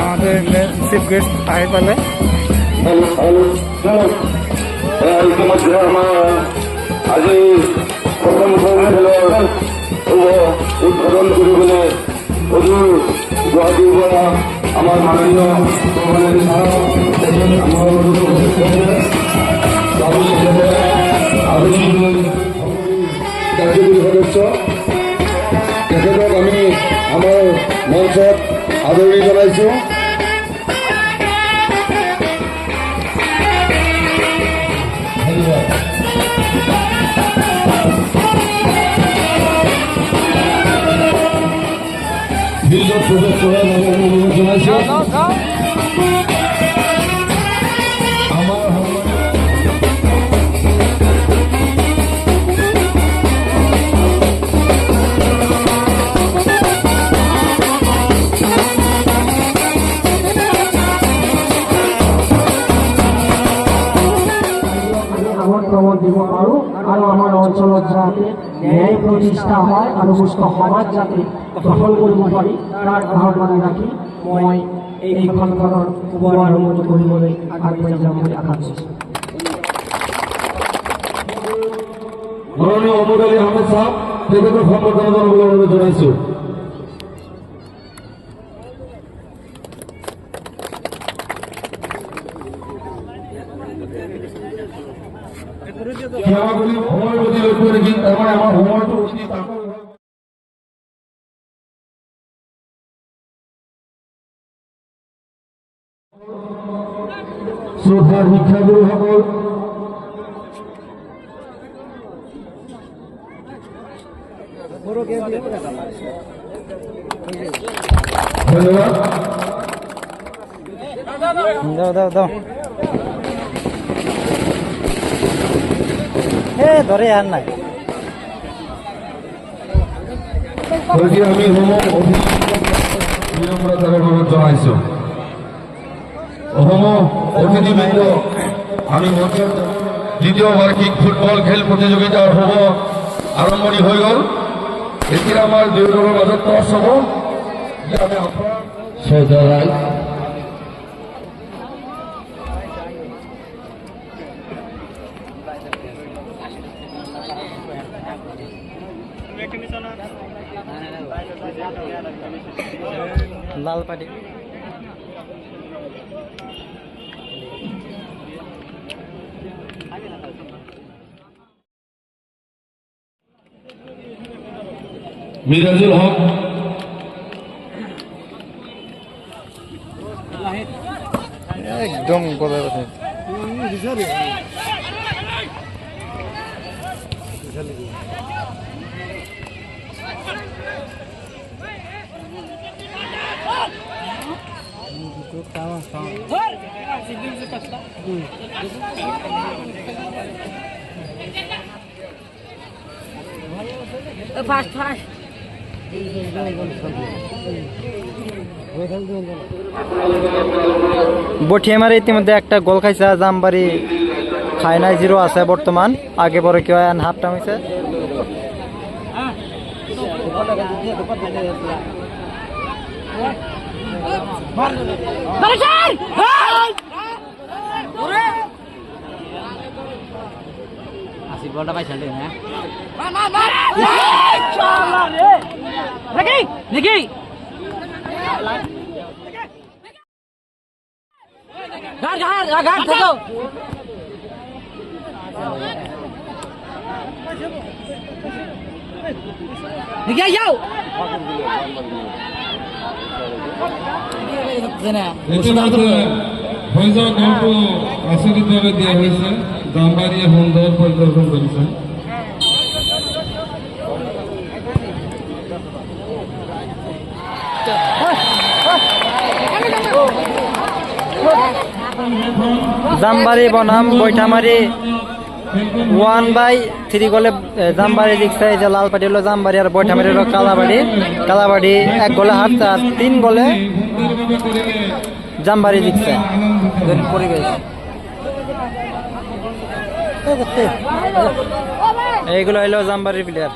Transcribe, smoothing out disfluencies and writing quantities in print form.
আমাদেৰ chief guest আহি পালে ইতিমধ্যে আমাৰ আজি প্ৰথম খেলৰ উদ্বোধন কৰিবলৈ অদূৰ গুৱাহাটীৰ পৰা আমাৰ মাননীয় কাৰ্যকৰী সদস্য তেখেতক আমি আমাৰ মঞ্চত আদৰণি জনাইছোঁ। ফিল্ডত প্ৰৱেশ কৰাৰ বাবে অনুৰোধ জনাইছোঁ। দিব পাৰোঁ আৰু আমাৰ অঞ্চলত যাতে ন্যায় প্ৰতিষ্ঠা হয় আৰু সুস্থ সমাজ যাতে গঠন কৰিব পাৰি তাৰ আহ্বান ৰাখি মই এই ভাষণখনৰ শুভ আৰম্ভ কৰিবলৈ আগবাঢ়ি যাম বুলি আশা কৰিছোঁ। মাননীয় অমৰ আলী আহমেদ সাহেব তেখেতক সম্বৰ্ধনা জনাবলৈ অনুৰোধ জনাইছোঁ। সেৱাগুলি সময়ৰ প্ৰতি লক্ষ্য ৰাখি তাৰমানে আমাৰ সময়টো অতি তাকৰ শ্ৰদ্ধাৰ শিক্ষাগুৰুসকল ধন্যবাদ। দাও ধৰে আৰ নাই আমি বিনম্ৰতাৰে অনুৰোধ জনাইছোঁ। অতিথিবৃন্দ আমি মঞ্চত দ্বিতীয় বাৰ্ষিক ফুটবল খেল প্ৰতিযোগিতাৰ হ'ব আৰম্ভণি হৈ গ'ল। এতিয়া আমাৰ দুয়ো দলৰ মাজত টছ হ'ব। লাল পাটি মিরাজুল হক একদম কথা ফাস্ট ফাস্ট বঠিয়ামারে ইতিমধ্যে একটা গোল খাইছে, জামবাড়ি খায় নাই, 0 আছে বর্তমান। আগে পরে কেউ হাফ টাইম হয়েছে। বলটা পাইছেন হ্যাঁ আচৰিতভাৱে দিয়া হৈছে। জামবাৰীয়ে সুন্দৰ প্ৰদৰ্শন কৰিছে। জামবাড়ি বনাম বৈঠামারি 1/3 গোলে জামবাড়ি জিতছে। এই যে লাল পাটি হলো জামবাড়ি আর বৈঠামারি হলো কালাবাড়ি। কালাবাড়ি 1 গোলে হারছে আর 3 গোলে জামবাড়ি জিতছে। পরিবেশ এইগুলো হইলো জামবাড়ির প্লেয়ার।